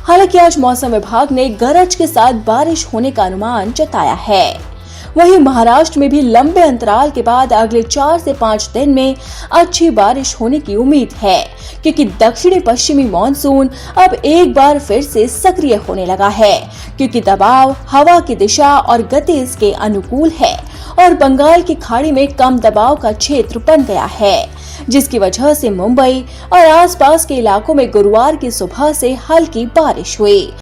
हालांकि आज मौसम विभाग ने गरज के साथ बारिश होने का अनुमान जताया है। वहीं महाराष्ट्र में भी लंबे अंतराल के बाद अगले 4 से 5 दिन में अच्छी बारिश होने की उम्मीद है, क्योंकि दक्षिणी पश्चिमी मानसून अब एक बार फिर से सक्रिय होने लगा है, क्योंकि दबाव हवा की दिशा और गति इसके अनुकूल है और बंगाल की खाड़ी में कम दबाव का क्षेत्र बन गया है, जिसकी वजह से मुंबई और आसपास के इलाकों में गुरुवार की सुबह से हल्की बारिश हुई।